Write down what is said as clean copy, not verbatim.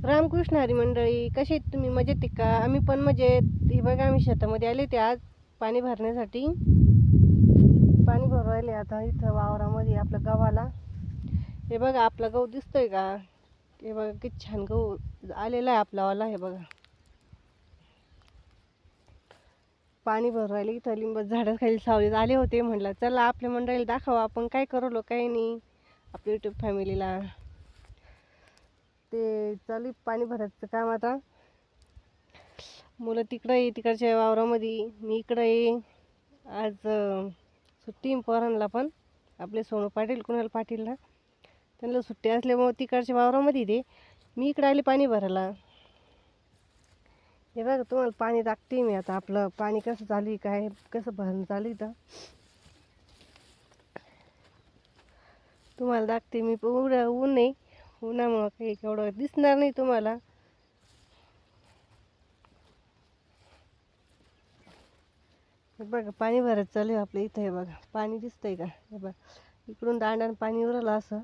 रामकृष्ण हरी मंडळी, कसे आहेत तुम्ही? मजेत आहे का? आम्ही पण मजेत. हे बघा, आम्ही शेतामध्ये आले होते आज पाणी भरण्यासाठी. पाणी भरू राहिले आता इथं वावरामध्ये आपल्या गव्हाला. हे बघा, आपला गहू दिसतोय का? हे बघा किती छान गहू आलेला आहे आपलावाला. हे बघा, पाणी भरू राहिले इथं लिंब झाडाखाली सावलीत आले होते. म्हटलं चला आपल्या मंडळीला दाखवा आपण काय करलो काही नाही आपल्या यूट्यूब फॅमिलीला. ते चालू पाणी भरायचं काम आता. मुलं तिकडं आहे तिकडच्या वावरामध्ये, मी इकडं आहे. आज सुट्टी पोरांना पण, आपले सोनू पाटील कुणाल पाटीलला त्यांना सुट्टी असल्यामुळे तिकडच्या वावरामध्ये ते, मी इकडे आले पाणी भरायला. हे बघा, तुम्हाला पाणी टाकते मी आता. आपलं पाणी कसं चालू आहे, काय कसं भरणं चालू आहे तर तुम्हाला दाखते मी. ऊन नाही, उन्हामुळं काही एवढं दिसणार नाही तुम्हाला. हे बघा, पाणी भरायचं चालू आहे आपल्या इथं. हे बघा पाणी दिसतंय का? हे बघा, इकडून दांडानं पाणी उरलं असं.